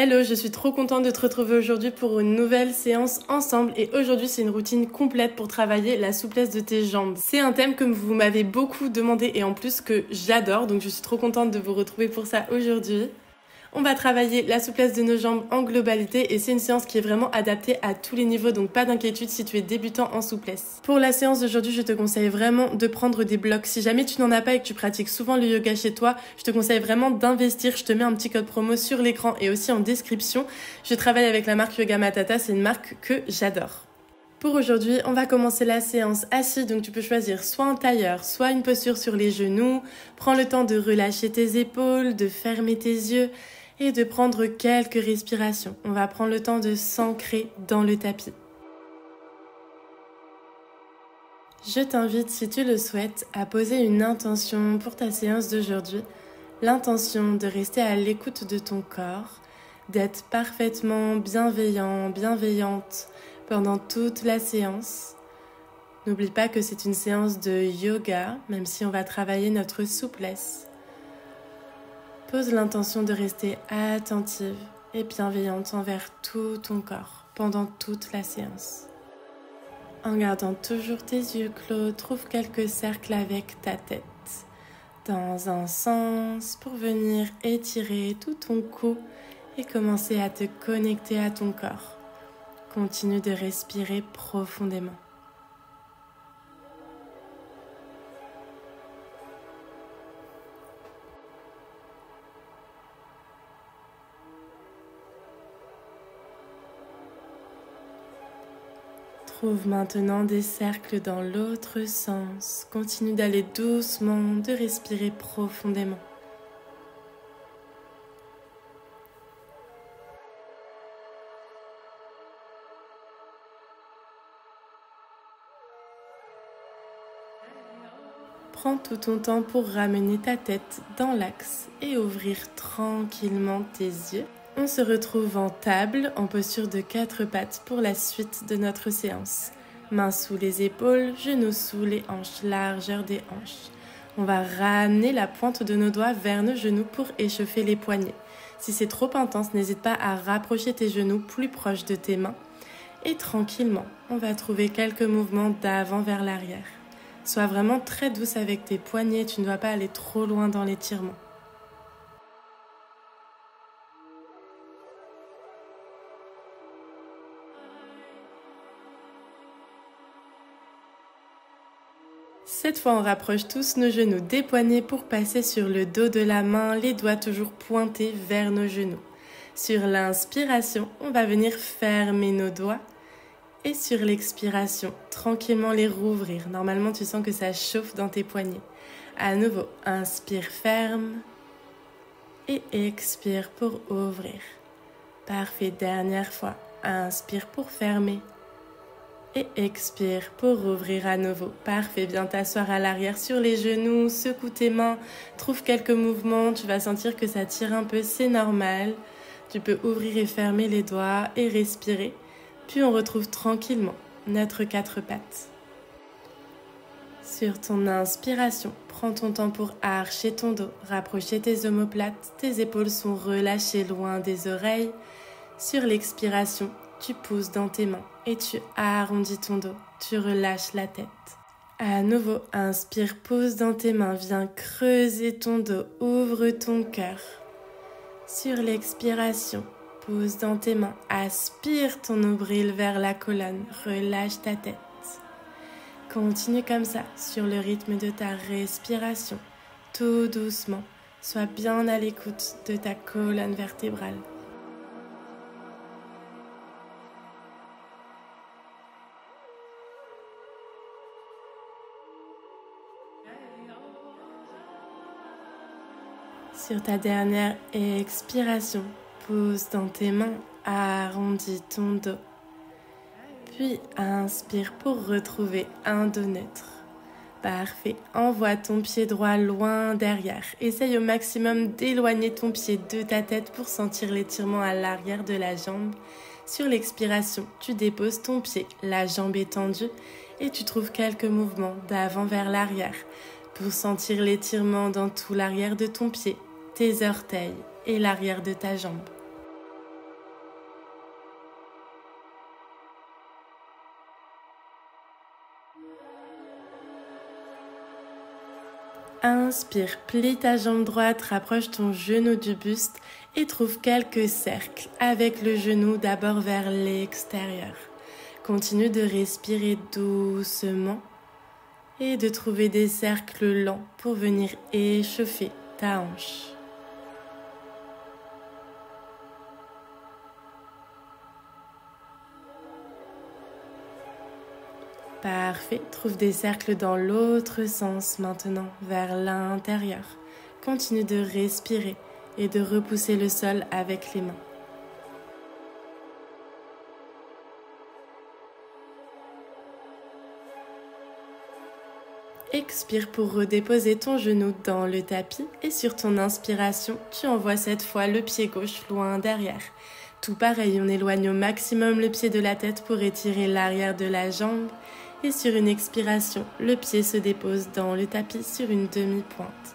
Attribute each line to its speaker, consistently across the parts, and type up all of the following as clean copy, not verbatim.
Speaker 1: Hello, je suis trop contente de te retrouver aujourd'hui pour une nouvelle séance ensemble et aujourd'hui c'est une routine complète pour travailler la souplesse de tes jambes. C'est un thème que vous m'avez beaucoup demandé et en plus que j'adore, donc je suis trop contente de vous retrouver pour ça aujourd'hui. On va travailler la souplesse de nos jambes en globalité et c'est une séance qui est vraiment adaptée à tous les niveaux, donc pas d'inquiétude si tu es débutant en souplesse. Pour la séance d'aujourd'hui, je te conseille vraiment de prendre des blocs. Si jamais tu n'en as pas et que tu pratiques souvent le yoga chez toi, je te conseille vraiment d'investir. Je te mets un petit code promo sur l'écran et aussi en description. Je travaille avec la marque Yoga Matata, c'est une marque que j'adore. Pour aujourd'hui, on va commencer la séance assis, donc tu peux choisir soit un tailleur, soit une posture sur les genoux. Prends le temps de relâcher tes épaules, de fermer tes yeux et de prendre quelques respirations. On va prendre le temps de s'ancrer dans le tapis. Je t'invite, si tu le souhaites, à poser une intention pour ta séance d'aujourd'hui. L'intention de rester à l'écoute de ton corps, d'être parfaitement bienveillant, bienveillante pendant toute la séance. N'oublie pas que c'est une séance de yoga, même si on va travailler notre souplesse. Pose l'intention de rester attentive et bienveillante envers tout ton corps pendant toute la séance. En gardant toujours tes yeux clos, trouve quelques cercles avec ta tête dans un sens pour venir étirer tout ton cou et commencer à te connecter à ton corps. Continue de respirer profondément. Trouve maintenant des cercles dans l'autre sens. Continue d'aller doucement, de respirer profondément. Prends tout ton temps pour ramener ta tête dans l'axe et ouvrir tranquillement tes yeux. On se retrouve en table, en posture de 4 pattes pour la suite de notre séance. Mains sous les épaules, genoux sous les hanches, largeur des hanches. On va ramener la pointe de nos doigts vers nos genoux pour échauffer les poignets. Si c'est trop intense, n'hésite pas à rapprocher tes genoux plus proches de tes mains. Et tranquillement, on va trouver quelques mouvements d'avant vers l'arrière. Sois vraiment très douce avec tes poignets, tu ne dois pas aller trop loin dans l'étirement. Cette fois, on rapproche tous nos genoux des poignets pour passer sur le dos de la main, les doigts toujours pointés vers nos genoux. Sur l'inspiration, on va venir fermer nos doigts et sur l'expiration, tranquillement les rouvrir. Normalement, tu sens que ça chauffe dans tes poignets. À nouveau, inspire ferme et expire pour ouvrir. Parfait, dernière fois. Inspire pour fermer. Et expire pour ouvrir à nouveau. Parfait, viens t'asseoir à l'arrière sur les genoux, secoue tes mains, trouve quelques mouvements, tu vas sentir que ça tire un peu, c'est normal. Tu peux ouvrir et fermer les doigts et respirer. Puis on retrouve tranquillement notre 4 pattes. Sur ton inspiration, prends ton temps pour archer ton dos, rapprocher tes omoplates, tes épaules sont relâchées loin des oreilles. Sur l'expiration, tu pousses dans tes mains et tu arrondis ton dos, tu relâches la tête. À nouveau, inspire, pousse dans tes mains, viens creuser ton dos, ouvre ton cœur. Sur l'expiration, pousse dans tes mains, aspire ton nombril vers la colonne, relâche ta tête. Continue comme ça, sur le rythme de ta respiration, tout doucement, sois bien à l'écoute de ta colonne vertébrale. Sur ta dernière expiration, pousse dans tes mains, arrondis ton dos. Puis inspire pour retrouver un dos neutre. Parfait, envoie ton pied droit loin derrière. Essaye au maximum d'éloigner ton pied de ta tête pour sentir l'étirement à l'arrière de la jambe. Sur l'expiration, tu déposes ton pied, la jambe est tendue et tu trouves quelques mouvements d'avant vers l'arrière pour sentir l'étirement dans tout l'arrière de ton pied, tes orteils et l'arrière de ta jambe. Inspire, plie ta jambe droite, rapproche ton genou du buste et trouve quelques cercles avec le genou d'abord vers l'extérieur. Continue de respirer doucement et de trouver des cercles lents pour venir échauffer ta hanche. Parfait, trouve des cercles dans l'autre sens maintenant, vers l'intérieur. Continue de respirer et de repousser le sol avec les mains. Expire pour redéposer ton genou dans le tapis et sur ton inspiration, tu envoies cette fois le pied gauche loin derrière. Tout pareil, on éloigne au maximum le pied de la tête pour étirer l'arrière de la jambe. Et sur une expiration, le pied se dépose dans le tapis sur une demi-pointe.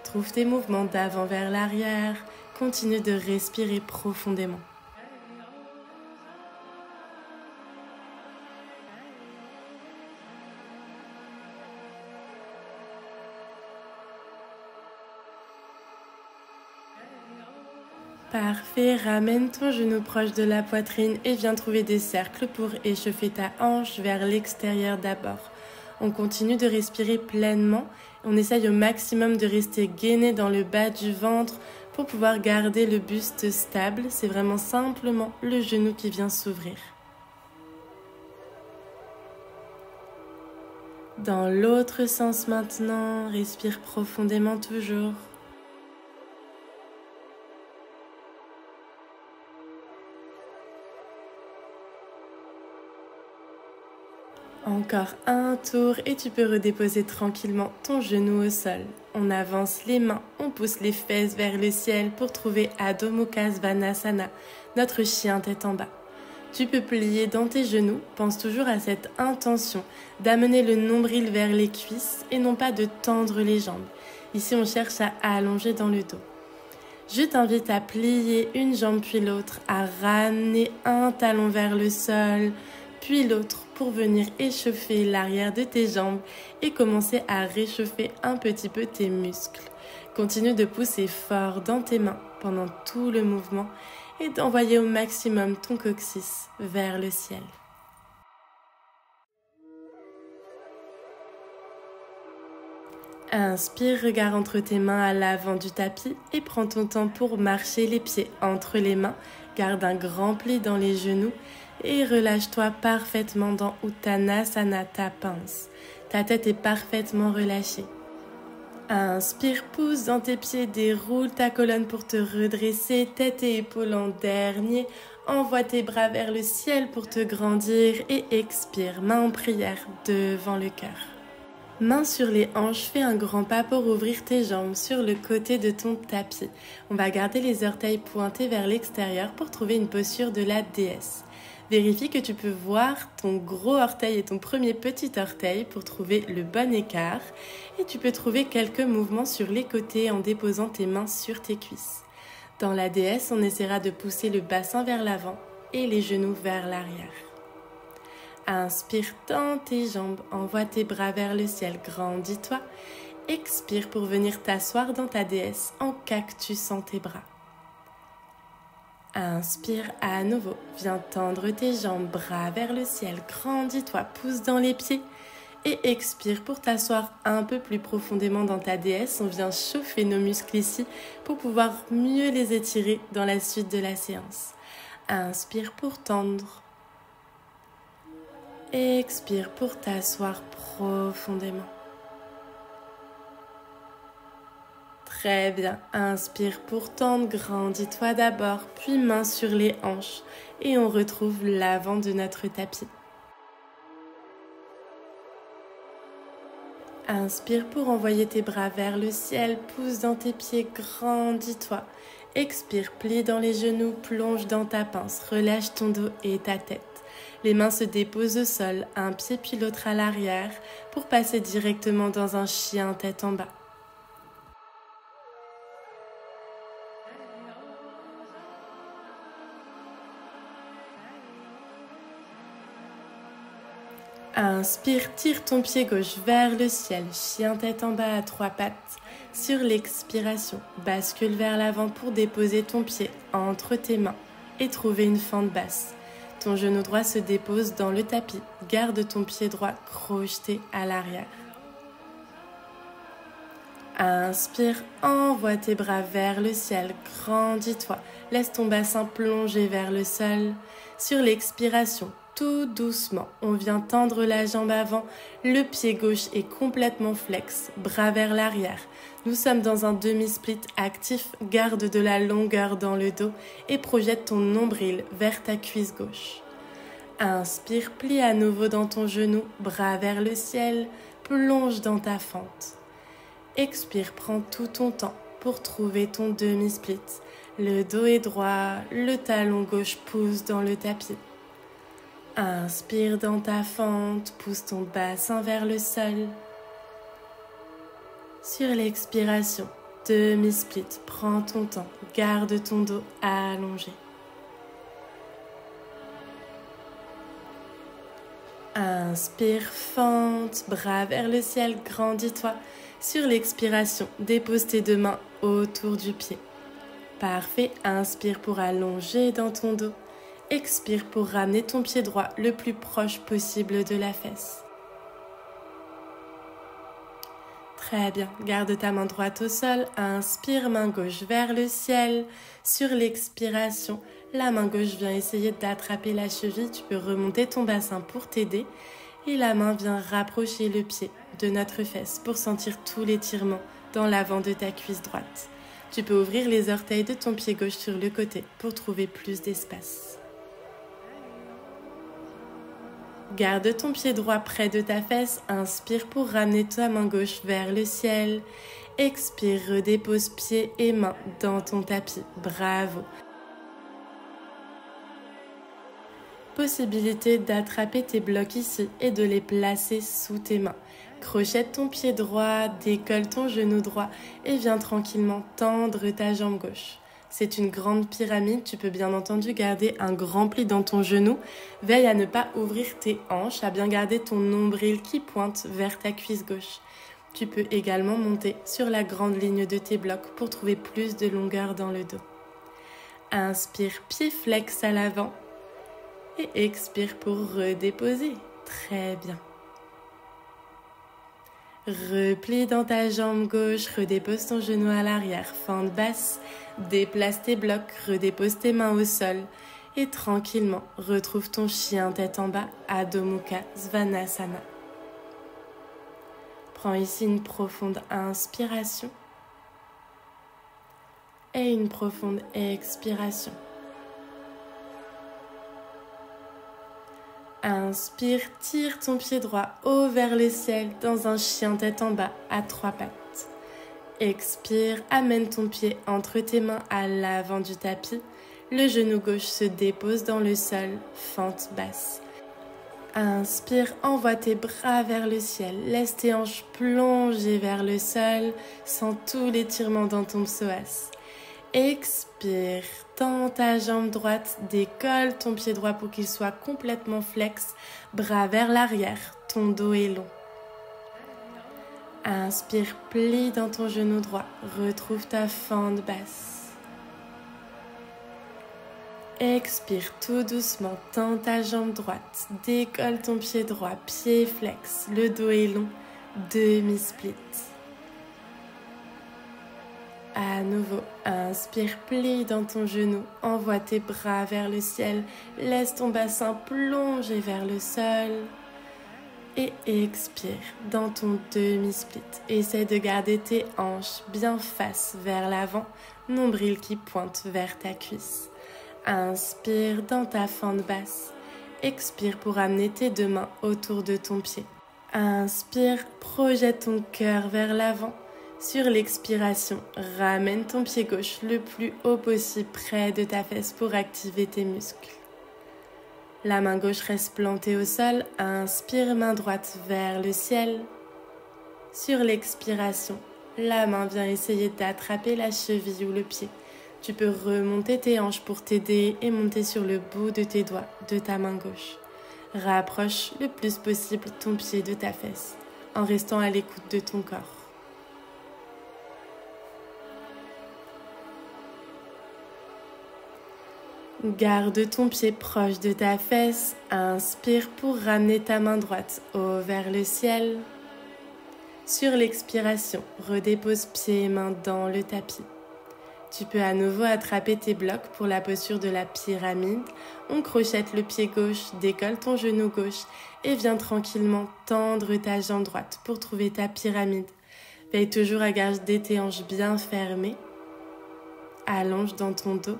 Speaker 1: Trouve tes mouvements d'avant vers l'arrière. Continue de respirer profondément. Parfait, ramène ton genou proche de la poitrine et viens trouver des cercles pour échauffer ta hanche vers l'extérieur d'abord. On continue de respirer pleinement. On essaye au maximum de rester gainé dans le bas du ventre pour pouvoir garder le buste stable. C'est vraiment simplement le genou qui vient s'ouvrir. Dans l'autre sens maintenant, respire profondément toujours. Encore un tour et tu peux redéposer tranquillement ton genou au sol. On avance les mains, on pousse les fesses vers le ciel pour trouver Adho Mukha Svanasana, notre chien tête en bas. Tu peux plier dans tes genoux, pense toujours à cette intention d'amener le nombril vers les cuisses et non pas de tendre les jambes. Ici on cherche à allonger dans le dos. Je t'invite à plier une jambe puis l'autre, à ramener un talon vers le sol, puis l'autre pour venir échauffer l'arrière de tes jambes et commencer à réchauffer un petit peu tes muscles. Continue de pousser fort dans tes mains pendant tout le mouvement et d'envoyer au maximum ton coccyx vers le ciel. Inspire, regard entre tes mains à l'avant du tapis et prends ton temps pour marcher les pieds entre les mains. Garde un grand pli dans les genoux et relâche-toi parfaitement dans Uttanasana, ta pince. Ta tête est parfaitement relâchée. Inspire, pousse dans tes pieds, déroule ta colonne pour te redresser, tête et épaules en dernier. Envoie tes bras vers le ciel pour te grandir et expire, main en prière devant le cœur. Main sur les hanches, fais un grand pas pour ouvrir tes jambes sur le côté de ton tapis. On va garder les orteils pointés vers l'extérieur pour trouver une posture de la déesse. Vérifie que tu peux voir ton gros orteil et ton premier petit orteil pour trouver le bon écart. Et tu peux trouver quelques mouvements sur les côtés en déposant tes mains sur tes cuisses. Dans la déesse, on essaiera de pousser le bassin vers l'avant et les genoux vers l'arrière. Inspire dans tes jambes, envoie tes bras vers le ciel, grandis-toi. Expire pour venir t'asseoir dans ta déesse en cactus en tes bras. Inspire à nouveau, viens tendre tes jambes, bras vers le ciel, grandis-toi, pousse dans les pieds. Et expire pour t'asseoir un peu plus profondément dans ta déesse. On vient chauffer nos muscles ici pour pouvoir mieux les étirer dans la suite de la séance. Inspire pour tendre. Expire pour t'asseoir profondément. Très bien. Inspire pour tendre, grandis-toi d'abord, puis main sur les hanches. Et on retrouve l'avant de notre tapis. Inspire pour envoyer tes bras vers le ciel, pousse dans tes pieds, grandis-toi. Expire, plie dans les genoux, plonge dans ta pince, relâche ton dos et ta tête. Les mains se déposent au sol, un pied puis l'autre à l'arrière, pour passer directement dans un chien tête en bas. Inspire, tire ton pied gauche vers le ciel, chien tête en bas à 3 pattes. Sur l'expiration, bascule vers l'avant pour déposer ton pied entre tes mains et trouver une fente basse. Ton genou droit se dépose dans le tapis. Garde ton pied droit crocheté à l'arrière. Inspire, envoie tes bras vers le ciel, grandis-toi. Laisse ton bassin plonger vers le sol. Sur l'expiration, tout doucement, on vient tendre la jambe avant. Le pied gauche est complètement flex, bras vers l'arrière. Nous sommes dans un demi-split actif. Garde de la longueur dans le dos et projette ton nombril vers ta cuisse gauche. Inspire, plie à nouveau dans ton genou, bras vers le ciel, plonge dans ta fente. Expire, prends tout ton temps pour trouver ton demi-split. Le dos est droit, le talon gauche pousse dans le tapis. Inspire dans ta fente, pousse ton bassin vers le sol. Sur l'expiration, demi-split, prends ton temps, garde ton dos allongé. Inspire, fente, bras vers le ciel, grandis-toi. Sur l'expiration, dépose tes deux mains autour du pied. Parfait, inspire pour allonger dans ton dos. Expire pour ramener ton pied droit le plus proche possible de la fesse. Très bien, garde ta main droite au sol, inspire, main gauche vers le ciel. Sur l'expiration, la main gauche vient essayer d'attraper la cheville, tu peux remonter ton bassin pour t'aider. Et la main vient rapprocher le pied de notre fesse pour sentir tout l'étirement dans l'avant de ta cuisse droite. Tu peux ouvrir les orteils de ton pied gauche sur le côté pour trouver plus d'espace. Garde ton pied droit près de ta fesse, inspire pour ramener ta main gauche vers le ciel. Expire, redépose pied et main dans ton tapis. Bravo. Possibilité d'attraper tes blocs ici et de les placer sous tes mains. Crochette ton pied droit, décolle ton genou droit et viens tranquillement tendre ta jambe gauche. C'est une grande pyramide, tu peux bien entendu garder un grand pli dans ton genou. Veille à ne pas ouvrir tes hanches, à bien garder ton nombril qui pointe vers ta cuisse gauche. Tu peux également monter sur la grande ligne de tes blocs pour trouver plus de longueur dans le dos. Inspire, pied flex à l'avant et expire pour redéposer. Très bien. Replie dans ta jambe gauche, redépose ton genou à l'arrière, fente basse, déplace tes blocs, redépose tes mains au sol et tranquillement retrouve ton chien tête en bas, Adho Mukha Svanasana. Prends ici une profonde inspiration et une profonde expiration. Inspire, tire ton pied droit haut vers le ciel dans un chien tête en bas à 3 pattes. Expire, amène ton pied entre tes mains à l'avant du tapis. Le genou gauche se dépose dans le sol, fente basse. Inspire, envoie tes bras vers le ciel. Laisse tes hanches plonger vers le sol. Sens tout l'étirement dans ton psoas. Expire, tends ta jambe droite, décolle ton pied droit pour qu'il soit complètement flex, bras vers l'arrière, ton dos est long. Inspire, plie dans ton genou droit, retrouve ta fente basse. Expire tout doucement, tends ta jambe droite, décolle ton pied droit, pied flex, le dos est long, demi-split. À nouveau, inspire, plie dans ton genou, envoie tes bras vers le ciel, laisse ton bassin plonger vers le sol et expire dans ton demi-split. Essaie de garder tes hanches bien face vers l'avant, nombril qui pointe vers ta cuisse. Inspire dans ta fente basse, expire pour amener tes deux mains autour de ton pied. Inspire, projette ton cœur vers l'avant. Sur l'expiration, ramène ton pied gauche le plus haut possible près de ta fesse pour activer tes muscles. La main gauche reste plantée au sol, inspire, main droite vers le ciel. Sur l'expiration, la main vient essayer d'attraper la cheville ou le pied. Tu peux remonter tes hanches pour t'aider et monter sur le bout de tes doigts de ta main gauche. Rapproche le plus possible ton pied de ta fesse en restant à l'écoute de ton corps. Garde ton pied proche de ta fesse. Inspire pour ramener ta main droite vers le ciel. Sur l'expiration, redépose pieds et mains dans le tapis. Tu peux à nouveau attraper tes blocs pour la posture de la pyramide. On crochette le pied gauche, décolle ton genou gauche et viens tranquillement tendre ta jambe droite pour trouver ta pyramide. Veille toujours à garder tes hanches bien fermées. Allonge dans ton dos.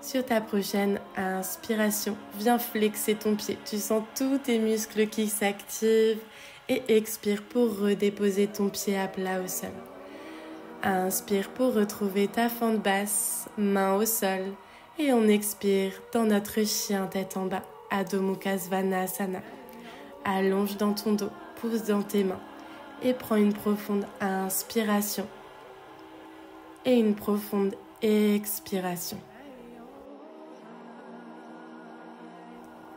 Speaker 1: Sur ta prochaine inspiration, viens flexer ton pied. Tu sens tous tes muscles qui s'activent et expire pour redéposer ton pied à plat au sol. Inspire pour retrouver ta fente basse, main au sol. Et on expire dans notre chien tête en bas, Adho Mukha Svanasana. Allonge dans ton dos, pousse dans tes mains et prends une profonde inspiration et une profonde expiration.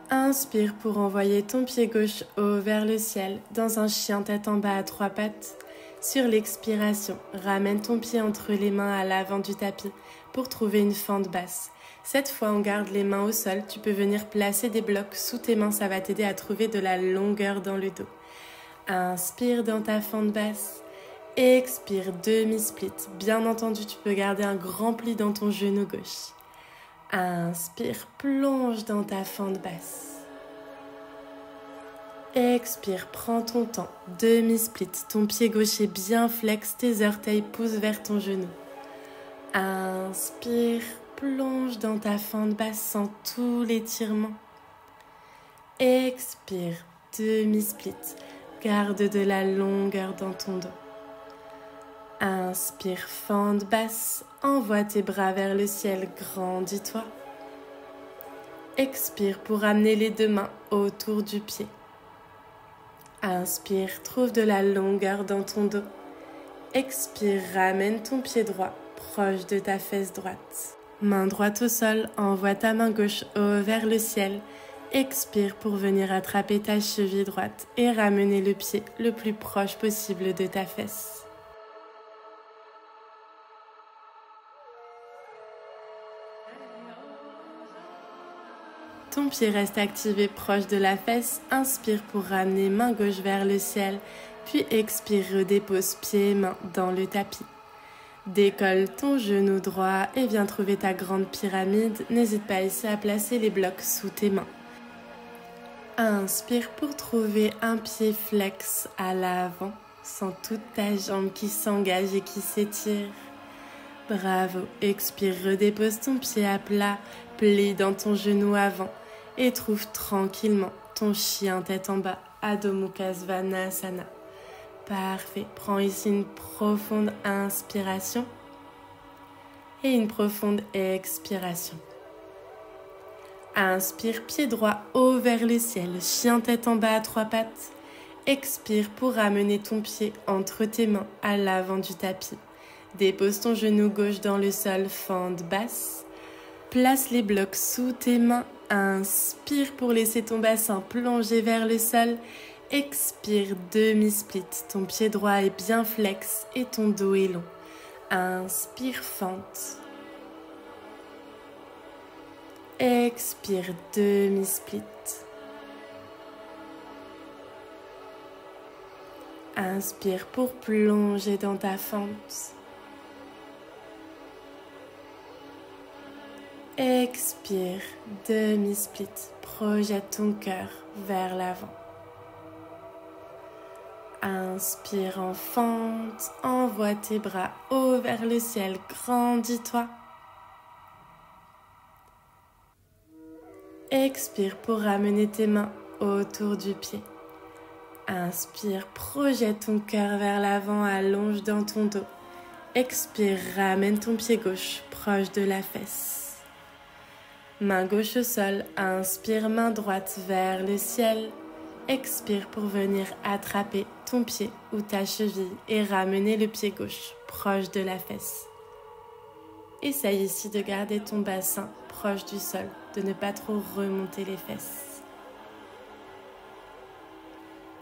Speaker 1: Inspire pour envoyer ton pied gauche haut vers le ciel dans un chien tête en bas à 3 pattes. Sur l'expiration, ramène ton pied entre les mains à l'avant du tapis pour trouver une fente basse. Cette fois, on garde les mains au sol. Tu peux venir placer des blocs sous tes mains. Ça va t'aider à trouver de la longueur dans le dos. Inspire dans ta fente basse. Expire, demi-split. Bien entendu, tu peux garder un grand pli dans ton genou gauche. Inspire, plonge dans ta fente basse. Expire, prends ton temps, demi-split. Ton pied gauche est bien flex, tes orteils poussent vers ton genou. Inspire, plonge dans ta fente basse sans tout l'étirement. Expire, demi-split. Garde de la longueur dans ton dos. Inspire, fente basse. Envoie tes bras vers le ciel, grandis-toi. Expire pour amener les deux mains autour du pied. Inspire, trouve de la longueur dans ton dos. Expire, ramène ton pied droit proche de ta fesse droite. Main droite au sol, envoie ta main gauche vers le ciel. Expire pour venir attraper ta cheville droite et ramener le pied le plus proche possible de ta fesse. Ton pied reste activé proche de la fesse. Inspire pour ramener main gauche vers le ciel. Puis expire, redépose pieds et mains dans le tapis. Décolle ton genou droit et viens trouver ta grande pyramide. N'hésite pas ici à placer les blocs sous tes mains. Inspire pour trouver un pied flex à l'avant. Sens toute ta jambe qui s'engage et qui s'étire. Bravo. Expire, redépose ton pied à plat. Plie dans ton genou avant. Et trouve tranquillement ton chien tête en bas, Adho Mukha Svanasana. Parfait. Prends ici une profonde inspiration et une profonde expiration. Inspire, pied droit haut vers le ciel, chien tête en bas à 3 pattes. Expire pour ramener ton pied entre tes mains à l'avant du tapis. Dépose ton genou gauche dans le sol, fente basse. Place les blocs sous tes mains. Inspire pour laisser ton bassin plonger vers le sol. Expire, demi-split. Ton pied droit est bien flex et ton dos est long. Inspire, fente. Expire, demi-split. Inspire pour plonger dans ta fente. Expire, demi-split. Projette ton cœur vers l'avant. Inspire en fente. Envoie tes bras haut vers le ciel. Grandis-toi. Expire pour ramener tes mains autour du pied. Inspire, projette ton cœur vers l'avant, allonge dans ton dos. Expire, ramène ton pied gauche proche de la fesse. Main gauche au sol, inspire, main droite vers le ciel. Expire pour venir attraper ton pied ou ta cheville et ramener le pied gauche proche de la fesse. Essaye ici de garder ton bassin proche du sol, de ne pas trop remonter les fesses.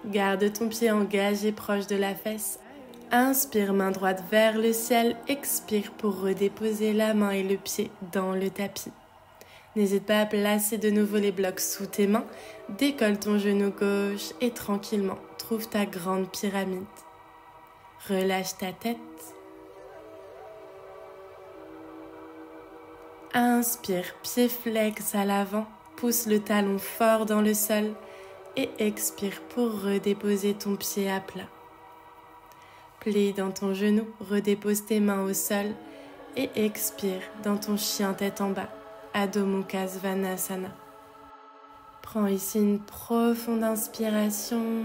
Speaker 1: Garde ton pied engagé proche de la fesse. Inspire, main droite vers le ciel. Expire pour redéposer la main et le pied dans le tapis. N'hésite pas à placer de nouveau les blocs sous tes mains. Décolle ton genou gauche et tranquillement, trouve ta grande pyramide. Relâche ta tête. Inspire, pied flex à l'avant. Pousse le talon fort dans le sol. Et expire pour redéposer ton pied à plat. Plie dans ton genou, redépose tes mains au sol et expire dans ton chien tête en bas, Adho Mukha Svanasana. Prends ici une profonde inspiration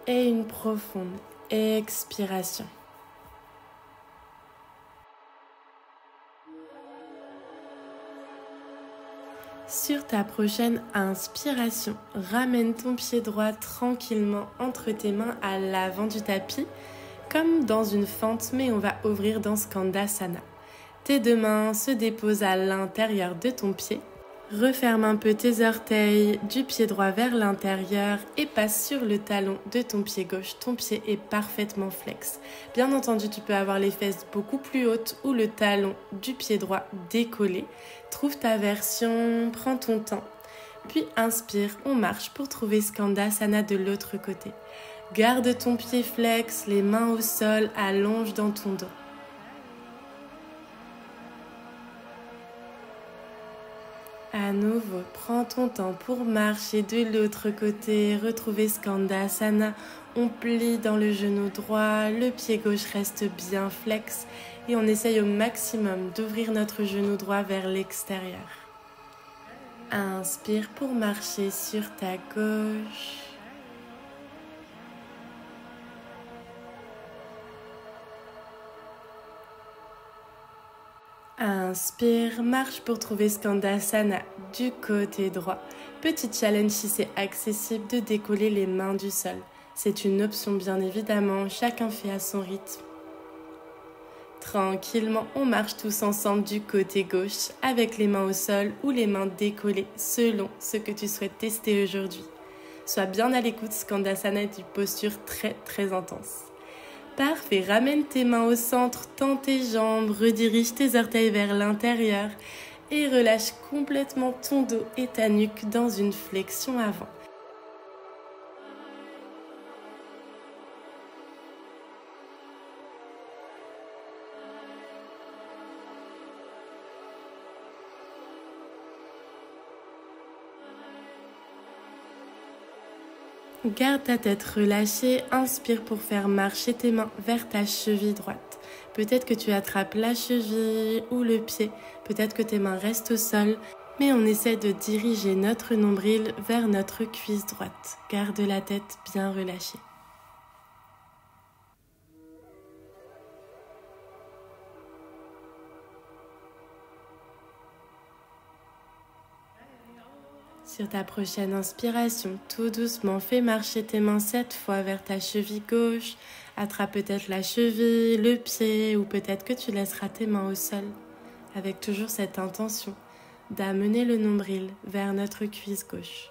Speaker 1: et une profonde expiration. Sur ta prochaine inspiration, ramène ton pied droit tranquillement entre tes mains à l'avant du tapis, comme dans une fente, mais on va ouvrir dans Skandasana. Tes deux mains se déposent à l'intérieur de ton pied. Referme un peu tes orteils du pied droit vers l'intérieur et passe sur le talon de ton pied gauche. Ton pied est parfaitement flex. Bien entendu, tu peux avoir les fesses beaucoup plus hautes ou le talon du pied droit décollé. Trouve ta version, prends ton temps. Puis inspire, on marche pour trouver Skandasana de l'autre côté. Garde ton pied flex, les mains au sol, allonge dans ton dos. À nouveau, prends ton temps pour marcher de l'autre côté, retrouver Skandasana. On plie dans le genou droit, le pied gauche reste bien flex et on essaye au maximum d'ouvrir notre genou droit vers l'extérieur. Inspire pour marcher sur ta gauche. Inspire, marche pour trouver Skandasana du côté droit. Petit challenge si c'est accessible de décoller les mains du sol. C'est une option bien évidemment, chacun fait à son rythme. Tranquillement, on marche tous ensemble du côté gauche avec les mains au sol ou les mains décollées selon ce que tu souhaites tester aujourd'hui. Sois bien à l'écoute, Skandasana est une posture très intense. Parfait, ramène tes mains au centre, tends tes jambes, redirige tes orteils vers l'intérieur et relâche complètement ton dos et ta nuque dans une flexion avant. Garde ta tête relâchée, inspire pour faire marcher tes mains vers ta cheville droite. Peut-être que tu attrapes la cheville ou le pied, peut-être que tes mains restent au sol, mais on essaie de diriger notre nombril vers notre cuisse droite. Garde la tête bien relâchée. Sur ta prochaine inspiration, tout doucement, fais marcher tes mains 7 fois vers ta cheville gauche. Attrape peut-être la cheville, le pied ou peut-être que tu laisseras tes mains au sol. Avec toujours cette intention d'amener le nombril vers notre cuisse gauche.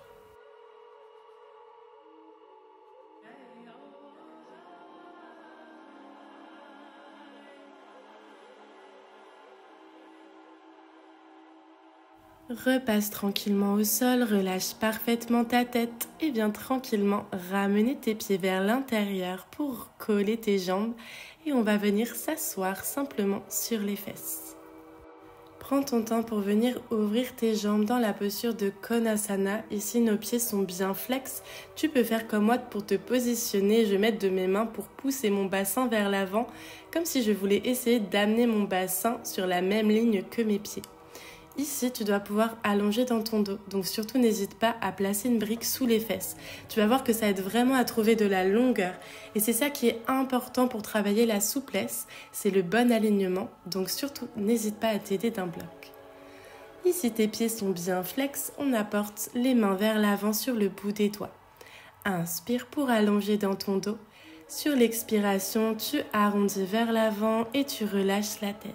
Speaker 1: Repasse tranquillement au sol, relâche parfaitement ta tête et viens tranquillement ramener tes pieds vers l'intérieur pour coller tes jambes et on va venir s'asseoir simplement sur les fesses. Prends ton temps pour venir ouvrir tes jambes dans la posture de Konasana. Ici, nos pieds sont bien flex. Tu peux faire comme moi pour te positionner. Je vais mettre de mes mains pour pousser mon bassin vers l'avant, comme si je voulais essayer d'amener mon bassin sur la même ligne que mes pieds. Ici, tu dois pouvoir allonger dans ton dos, donc surtout n'hésite pas à placer une brique sous les fesses. Tu vas voir que ça aide vraiment à trouver de la longueur et c'est ça qui est important pour travailler la souplesse, c'est le bon alignement, donc surtout n'hésite pas à t'aider d'un bloc. Ici, tes pieds sont bien flex, on apporte les mains vers l'avant sur le bout des doigts. Inspire pour allonger dans ton dos. Sur l'expiration, tu arrondis vers l'avant et tu relâches la tête.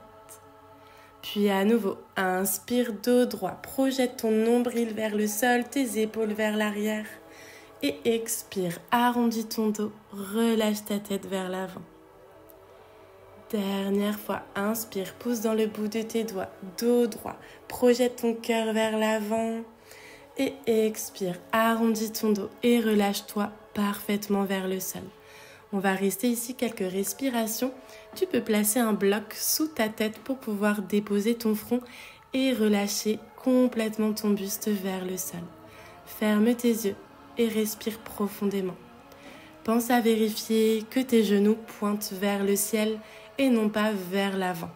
Speaker 1: Puis à nouveau, inspire dos droit, projette ton nombril vers le sol, tes épaules vers l'arrière. Et expire, arrondis ton dos, relâche ta tête vers l'avant. Dernière fois, inspire, pousse dans le bout de tes doigts, dos droit, projette ton cœur vers l'avant. Et expire, arrondis ton dos et relâche-toi parfaitement vers le sol. On va rester ici quelques respirations. Tu peux placer un bloc sous ta tête pour pouvoir déposer ton front et relâcher complètement ton buste vers le sol. Ferme tes yeux et respire profondément. Pense à vérifier que tes genoux pointent vers le ciel et non pas vers l'avant.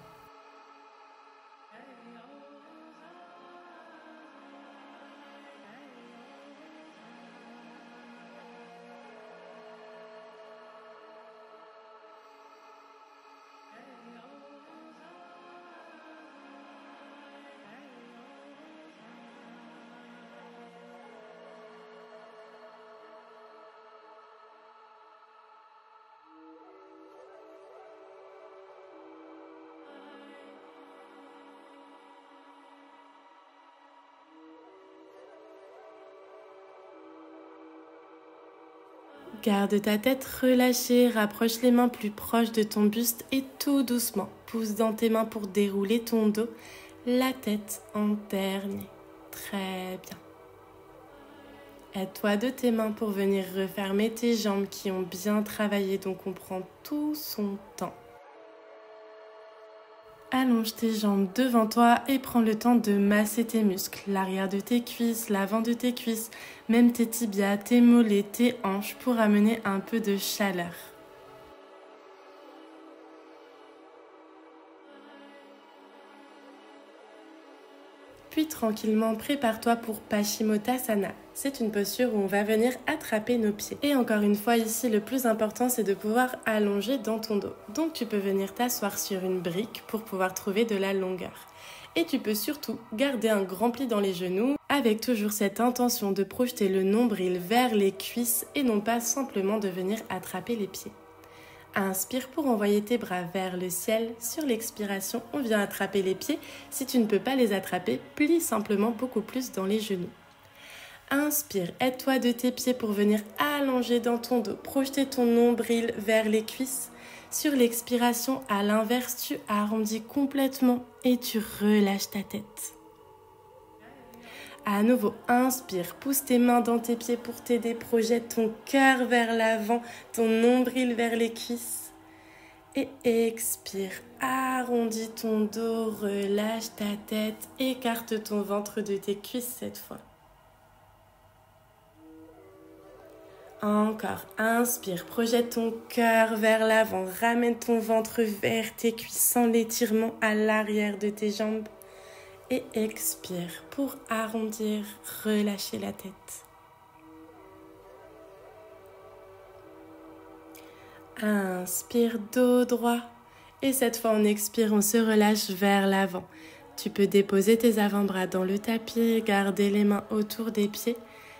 Speaker 1: Garde ta tête relâchée, rapproche les mains plus proches de ton buste et tout doucement, pousse dans tes mains pour dérouler ton dos, la tête en dernier. Très bien. Aide-toi de tes mains pour venir refermer tes jambes qui ont bien travaillé, donc on prend tout son temps. Allonge tes jambes devant toi et prends le temps de masser tes muscles, l'arrière de tes cuisses, l'avant de tes cuisses, même tes tibias, tes mollets, tes hanches pour amener un peu de chaleur. Puis tranquillement, prépare-toi pour Paschimottanasana. C'est une posture où on va venir attraper nos pieds. Et encore une fois, ici, le plus important, c'est de pouvoir allonger dans ton dos. Donc tu peux venir t'asseoir sur une brique pour pouvoir trouver de la longueur. Et tu peux surtout garder un grand pli dans les genoux avec toujours cette intention de projeter le nombril vers les cuisses et non pas simplement de venir attraper les pieds. Inspire pour envoyer tes bras vers le ciel. Sur l'expiration, on vient attraper les pieds. Si tu ne peux pas les attraper, plie simplement beaucoup plus dans les genoux. Inspire, aide-toi de tes pieds pour venir allonger dans ton dos. Projeter ton nombril vers les cuisses. Sur l'expiration, à l'inverse, tu arrondis complètement et tu relâches ta tête. À nouveau, inspire, pousse tes mains dans tes pieds pour t'aider, projette ton cœur vers l'avant, ton nombril vers les cuisses. Et expire, arrondis ton dos, relâche ta tête, écarte ton ventre de tes cuisses cette fois. Encore, inspire, projette ton cœur vers l'avant, ramène ton ventre vers tes cuisses sans l'étirement à l'arrière de tes jambes. Et expire pour arrondir, relâcher la tête. Inspire, dos droit. Et cette fois, on expire, on se relâche vers l'avant. Tu peux déposer tes avant-bras dans le tapis, garder les mains autour des pieds.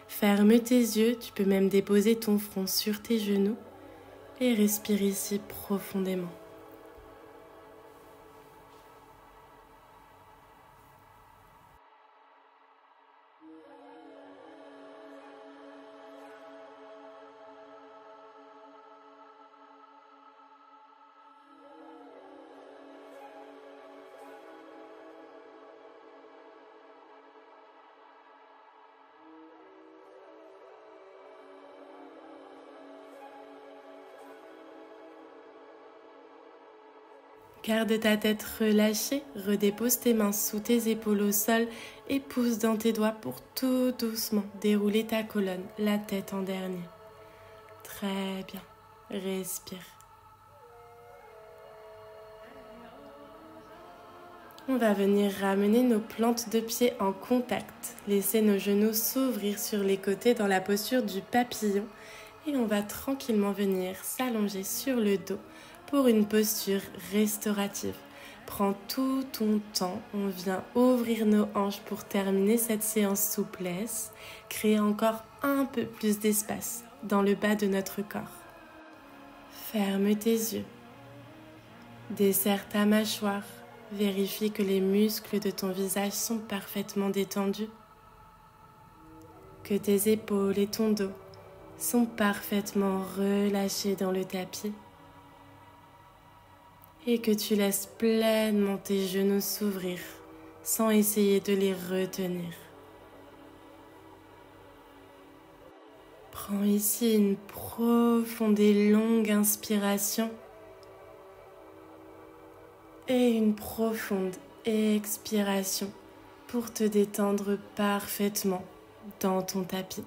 Speaker 1: Ferme tes yeux, tu peux même déposer ton front sur tes genoux. Et respire ici profondément. Garde ta tête relâchée, redépose tes mains sous tes épaules au sol et pousse dans tes doigts pour tout doucement dérouler ta colonne, la tête en dernier. Très bien, respire. On va venir ramener nos plantes de pied en contact, laisser nos genoux s'ouvrir sur les côtés dans la posture du papillon et on va tranquillement venir s'allonger sur le dos pour une posture restaurative. Prends tout ton temps, on vient ouvrir nos hanches pour terminer cette séance souplesse, créer encore un peu plus d'espace dans le bas de notre corps. Ferme tes yeux, desserre ta mâchoire, Vérifie que les muscles de ton visage sont parfaitement détendus, que tes épaules et ton dos sont parfaitement relâchés dans le tapis et que tu laisses pleinement tes genoux s'ouvrir sans essayer de les retenir. Prends ici une profonde et longue inspiration et une profonde expiration pour te détendre parfaitement dans ton tapis.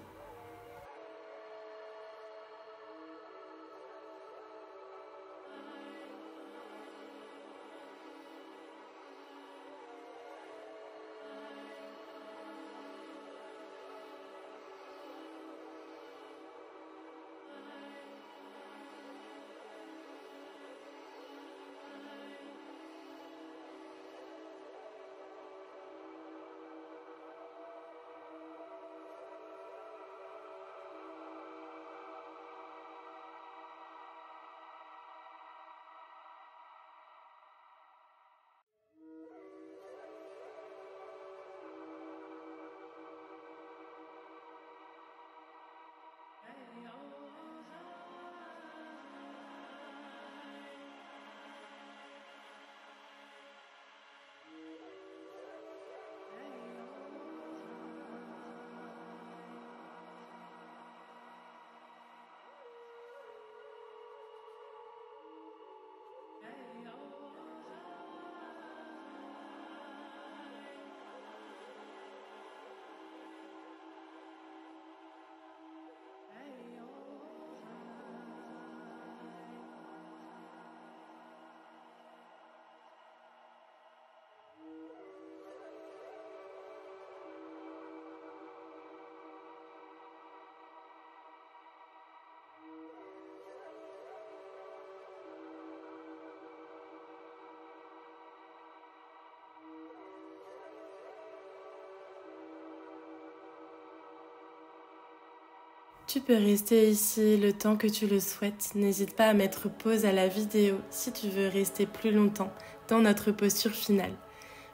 Speaker 1: Tu peux rester ici le temps que tu le souhaites. N'hésite pas à mettre pause à la vidéo si tu veux rester plus longtemps dans notre posture finale.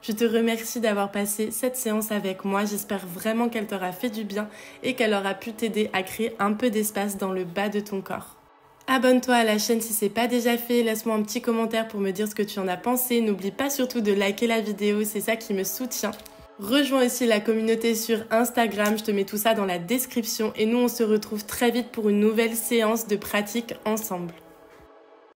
Speaker 1: Je te remercie d'avoir passé cette séance avec moi. J'espère vraiment qu'elle t'aura fait du bien et qu'elle aura pu t'aider à créer un peu d'espace dans le bas de ton corps. Abonne-toi à la chaîne si ce n'est pas déjà fait. Laisse-moi un petit commentaire pour me dire ce que tu en as pensé. N'oublie pas surtout de liker la vidéo, c'est ça qui me soutient. Rejoins aussi la communauté sur Instagram, je te mets tout ça dans la description et nous on se retrouve très vite pour une nouvelle séance de pratique ensemble.